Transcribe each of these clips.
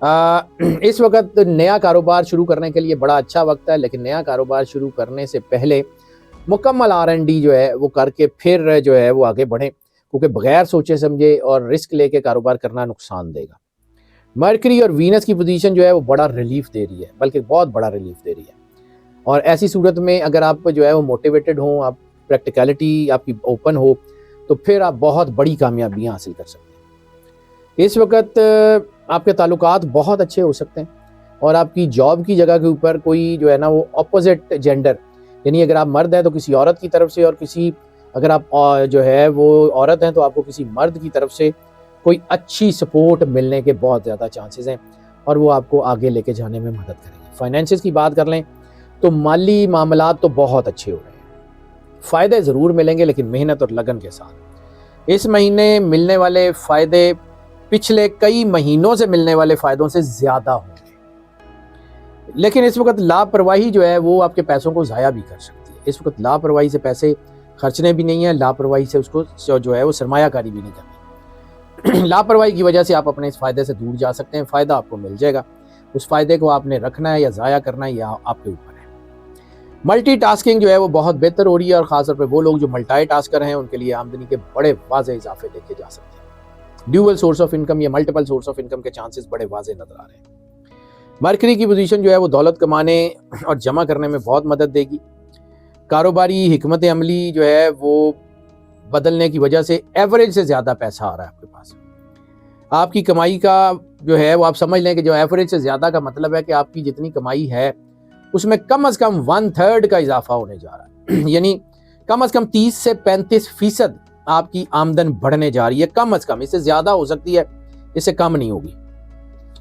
اس وقت نیا کاروبار شروع کرنے کے لیے بڑا اچھا وقت ہے، لیکن نیا کاروبار شروع کرنے سے پہلے مکمل R&D جو ہے وہ کر کے پھر جو ہے وہ آگے بڑھیں، کیونکہ بغیر سوچے سمجھے اور رسک لے کے کاروبار کرنا نقصان دے گا۔ مرکری اور وینس کی پوزیشن جو ہے وہ بڑا ریلیف دے رہی ہے، بلکہ بہت بڑا ریلیف دے رہی ہے، اور ایسی صورت میں اگر آپ جو ہے وہ موٹیویٹڈ ہوں، آپ پریکٹیکلٹی آپ کی اوپن ہو، تو پھر آپ بہت بڑی کامیابیاں حاصل کر سکتے ہیں۔ اس وقت آپ کے تعلقات بہت اچھے ہو سکتے ہیں، اور آپ کی جاب کی جگہ کے اوپر کوئی جو ہے نا وہ اپوزٹ جینڈر، یعنی اگر آپ مرد ہیں تو کسی عورت کی طرف سے، اور اگر آپ جو ہے وہ عورت ہیں تو آپ کو کسی مرد کی طرف سے کوئی اچھی سپورٹ ملنے کے بہت زیادہ چانسز ہیں، اور وہ آپ کو آگے لے کے جانے میں مدد کریں گے۔ فائنینسز کی بات کر لیں تو مالی معاملات تو بہت اچھے ہو رہے ہیں، فائدے ضرور ملیں گے لیکن محنت اور لگن کے ساتھ۔ اس مہینے ملنے والے فائدے پچھلے کئی مہینوں سے ملنے والے فائدوں سے زیادہ ہوں گے، لیکن اس وقت لاپرواہی جو ہے وہ آپ کے پیسوں کو ضائع بھی کر سکتی ہے۔ اس وقت لاپرواہی سے پیسے خرچنے بھی نہیں ہیں، لاپرواہی سے اس کو جو ہے وہ سرمایہ کاری بھی نہیں کرنی۔ لاپرواہی کی وجہ سے آپ اپنے اس فائدے سے دور جا سکتے ہیں، فائدہ آپ کو مل جائے گا، اس فائدے کو آپ نے رکھنا ہے یا ضائع کرنا ہے یا آپ کے اوپر ہے۔ ملٹی ٹاسکنگ جو ہے وہ بہت بہتر ہو رہی ہے، اور خاص طور پہ وہ لوگ جو ملٹی ٹاسکر ہیں ان کے لیے آمدنی کے بڑے واضح اضافے دیکھے جا سکتے ہیں۔ ڈیول سورس آف انکم یا ملٹیپل سورس آف انکم کے چانسز بڑے واضح نظر آ رہے ہیں۔ مرکری کی پوزیشن جو ہے وہ دولت کمانے اور جمع کرنے میں بہت مدد دے گی۔ کاروباری حکمت عملی جو ہے وہ بدلنے کی وجہ سے ایوریج سے زیادہ پیسہ آ رہا ہے آپ کے پاس۔ آپ کی کمائی کا جو ہے وہ آپ سمجھ لیں کہ جو ایوریج سے زیادہ کا مطلب ہے کہ آپ کی جتنی کمائی ہے اس میں کم از کم 1/3 کا اضافہ ہونے جا رہا ہے، یعنی کم از کم 30 سے 35% آپ کی آمدن بڑھنے جا رہی ہے، کم از کم۔ اس سے زیادہ ہو سکتی ہے، اس سے کم نہیں ہوگی،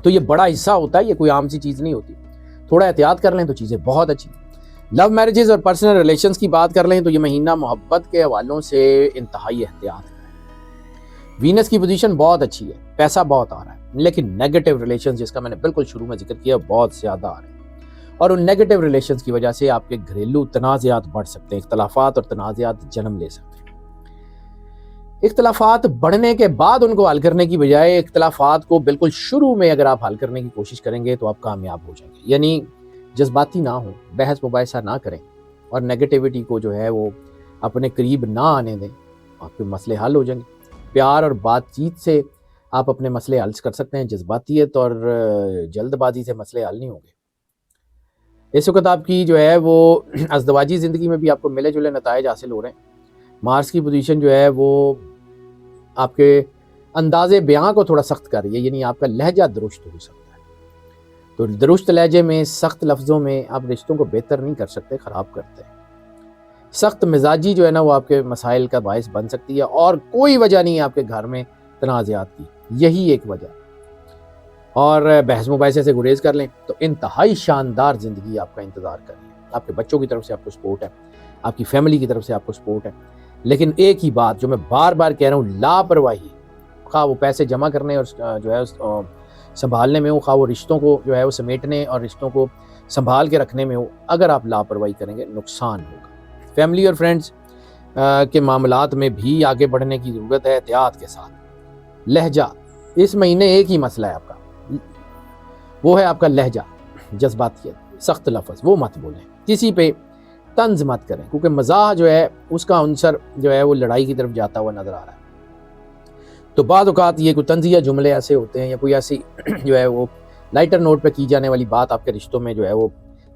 تو یہ بڑا حصہ ہوتا ہے، یہ کوئی عام سی چیز نہیں ہوتی۔ تھوڑا احتیاط کر لیں تو چیزیں بہت اچھی۔ لو میرجز اور پرسنل ریلیشنز کی بات کر لیں تو یہ مہینہ محبت کے حوالوں سے انتہائی احتیاط ہے۔ وینس کی پوزیشن بہت اچھی ہے، پیسہ بہت آ رہا ہے، لیکن نیگیٹو ریلیشنز جس کا میں نے بالکل شروع میں ذکر کیا بہت زیادہ آ رہے ہیں، اور ان نیگیٹو ریلیشنز کی وجہ سے آپ کے گھریلو تنازعات بڑھ سکتے ہیں، اختلافات اور تنازعات جنم لے سکتے ہیں۔ اختلافات بڑھنے کے بعد ان کو حل کرنے کی بجائے اختلافات کو بالکل شروع میں اگر آپ حل کرنے کی کوشش کریں گے تو آپ کامیاب ہو جائیں گے، یعنی جذباتی نہ ہوں، بحث مباحثہ نہ کریں، اور نیگیٹیوٹی کو جو ہے وہ اپنے قریب نہ آنے دیں، آپ کے مسئلے حل ہو جائیں گے۔ پیار اور بات چیت سے آپ اپنے مسئلے حل کر سکتے ہیں، جذباتیت اور جلد بازی سے مسئلے حل نہیں ہوں گے۔ اس وقت آپ کی جو ہے وہ ازدواجی زندگی میں بھی آپ کو ملے جلے نتائج حاصل ہو رہے ہیں۔ مارس کی پوزیشن جو ہے وہ آپ کے انداز بیان کو تھوڑا سخت کر رہی ہے، یعنی آپ کا لہجہ درست ہو سکتا ہے، تو درست لہجے میں سخت لفظوں میں آپ رشتوں کو بہتر نہیں کر سکتے، خراب کرتے ہیں۔ سخت مزاجی جو ہے نا وہ آپ کے مسائل کا باعث بن سکتی ہے، اور کوئی وجہ نہیں ہے آپ کے گھر میں تنازعات کی، یہی ایک وجہ، اور بحث مباحثے سے گریز کر لیں تو انتہائی شاندار زندگی آپ کا انتظار کر رہی ہے۔ آپ کے بچوں کی طرف سے آپ کو سپورٹ ہے، آپ کی فیملی کی طرف سے آپ کو سپورٹ ہے، لیکن ایک ہی بات جو میں بار بار کہہ رہا ہوں، لاپرواہی، خواہ وہ پیسے جمع کرنے اور جو ہے سنبھالنے میں ہو، خواہ وہ رشتوں کو جو ہے وہ سمیٹنے اور رشتوں کو سنبھال کے رکھنے میں ہو، اگر آپ لاپرواہی کریں گے نقصان ہوگا۔ فیملی اور فرینڈز کے معاملات میں بھی آگے بڑھنے کی ضرورت ہے احتیاط کے ساتھ۔ لہجہ، اس مہینے ایک ہی مسئلہ ہے آپ کا، وہ ہے آپ کا لہجہ، جذباتیت، سخت لفظ وہ مت بولیں، کسی پہ طنز مت کریں، کیونکہ مزاح جو ہے اس کا عنصر جو ہے وہ لڑائی کی طرف جاتا ہوا نظر آ رہا ہے۔ تو بعض اوقات یہ کوئی طنزیہ جملے ایسے ہوتے ہیں یا کوئی ایسی جو ہے وہ لائٹر نوٹ پہ کی جانے والی بات آپ کے رشتوں میں جو ہے وہ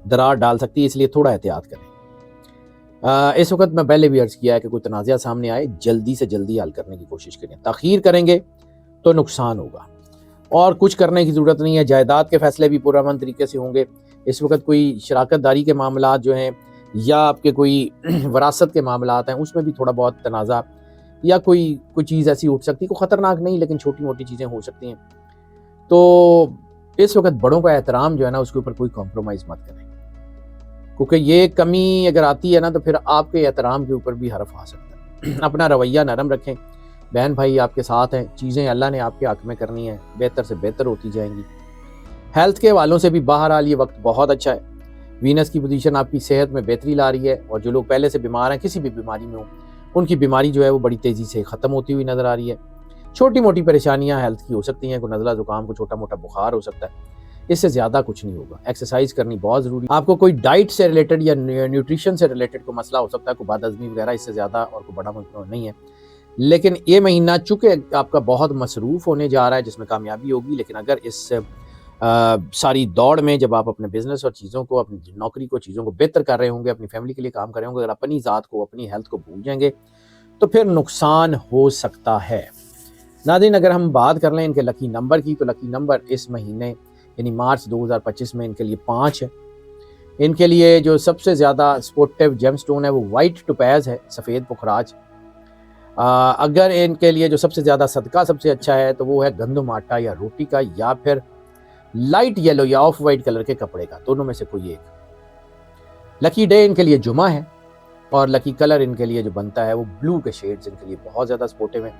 دراڑ ڈال سکتی ہے، اس لیے تھوڑا احتیاط کریں۔ اس وقت میں پہلے بھی عرض کیا ہے کہ کوئی تنازعہ سامنے آئے جلدی سے جلدی حل کرنے کی کوشش کریں، تاخیر کریں گے تو نقصان ہوگا، اور کچھ کرنے کی ضرورت نہیں ہے۔ جائیداد کے فیصلے بھی پرامن طریقے سے ہوں گے۔ اس وقت کوئی شراکت داری کے معاملات جو ہیں یا آپ کے کوئی وراثت کے معاملات ہیں اس میں بھی تھوڑا بہت تنازع یا کوئی چیز ایسی اٹھ سکتی ہے، کوئی خطرناک نہیں لیکن چھوٹی موٹی چیزیں ہو سکتی ہیں۔ تو اس وقت بڑوں کا احترام جو ہے نا اس کے اوپر کوئی کمپرومائز مت کریں، کیونکہ یہ کمی اگر آتی ہے نا تو پھر آپ کے احترام کے اوپر بھی حرف آ سکتا ہے۔ اپنا رویہ نرم رکھیں، بہن بھائی آپ کے ساتھ ہیں، چیزیں اللہ نے آپ کے حق میں کرنی ہیں، بہتر سے بہتر ہوتی جائیں گی۔ ہیلتھ کے حوالوں سے بھی بہرحال یہ وقت بہت اچھا ہے۔ وینس کی پوزیشن آپ کی صحت میں بہتری لا رہی ہے، اور جو لوگ پہلے سے بیمار ہیں کسی بھی بیماری میں ہوں ان کی بیماری جو ہے وہ بڑی تیزی سے ختم ہوتی ہوئی نظر آ رہی ہے۔ چھوٹی موٹی پریشانیاں ہیلتھ کی ہو سکتی ہیں، کوئی نزلہ زکام، کوئی چھوٹا موٹا بخار ہو سکتا ہے، اس سے زیادہ کچھ نہیں ہوگا۔ ایکسرسائز کرنی بہت ضروری ہے۔ آپ کو کوئی ڈائٹ سے ریلیٹڈ یا نیوٹریشن سے ریلیٹڈ کوئی مسئلہ ہو سکتا ہے، کوئی بد ہضمی وغیرہ، اس سے زیادہ اور کوئی بڑا مسئلہ نہیں ہے۔ لیکن یہ مہینہ چونکہ آپ کا بہت مصروف ہونے جا رہا ہے، جس میں کامیابی ہوگی، لیکن اگر اس ساری دوڑ میں جب آپ اپنے بزنس اور چیزوں کو، اپنی نوکری کو، چیزوں کو بہتر کر رہے ہوں گے، اپنی فیملی کے لیے کام کر رہے ہوں گے، اگر اپنی ذات کو، اپنی ہیلتھ کو بھول جائیں گے تو پھر نقصان ہو سکتا ہے۔ ناظرین، اگر ہم بات کر لیں ان کے لکی نمبر کی، تو لکی نمبر اس مہینے یعنی مارچ 2025 میں ان کے لیے 5 ہے۔ ان کے لیے جو سب سے زیادہ سپورٹیو جیم سٹون ہے وہ وائٹ ٹوپیز ہے، سفید پخراج۔ اگر ان کے لیے جو سب سے زیادہ صدقہ سب سے اچھا ہے تو وہ ہے گندم آٹا یا روٹی کا، یا پھر لائٹ یلو یا آف وائٹ کلر کے کپڑے کا، دونوں میں سے کوئی ایک۔ لکی ڈے ان کے لیے جمعہ ہے، اور لکی کلر ان کے لیے جو بنتا ہے وہ بلو کے شیڈز ان کے لیے بہت زیادہ سپورٹیو ہیں۔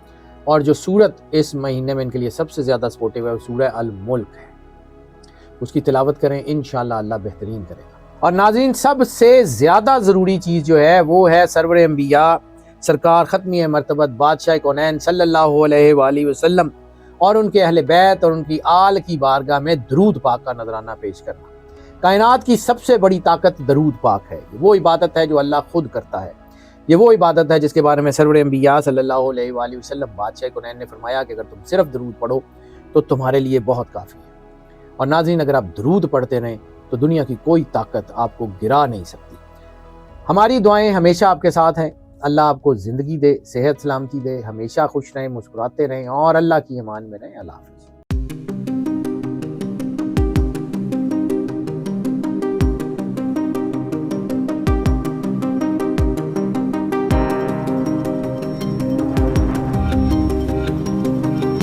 اور جو سورت اس مہینے میں ان کے لیے سب سے زیادہ سپورٹیو ہے وہ سورہ الملک ہے، اس کی تلاوت کریں، انشاءاللہ اللہ بہترین کرے گا۔ اور ناظرین، سب سے زیادہ ضروری چیز جو ہے وہ ہے سرور انبیاء سرکار ختمی مرتبت بادشاہ کونین صلی اللہ علیہ وآلہ وسلم اور ان کے اہل بیت اور ان کی آل کی بارگاہ میں درود پاک کا نذرانہ پیش کرنا۔ کائنات کی سب سے بڑی طاقت درود پاک ہے، وہ عبادت ہے جو اللہ خود کرتا ہے، یہ وہ عبادت ہے جس کے بارے میں سرور انبیاء صلی اللہ علیہ وآلہ وسلم بادشاہ کونین نے فرمایا کہ اگر تم صرف درود پڑھو تو تمہارے لیے بہت کافی ہے۔ اور ناظرین، اگر آپ درود پڑھتے رہیں تو دنیا کی کوئی طاقت آپ کو گرا نہیں سکتی۔ ہماری دعائیں ہمیشہ آپ کے ساتھ ہیں، اللہ آپ کو زندگی دے، صحت سلامتی دے، ہمیشہ خوش رہیں، مسکراتے رہیں اور اللہ کی امان میں رہیں۔ اللہ حافظ۔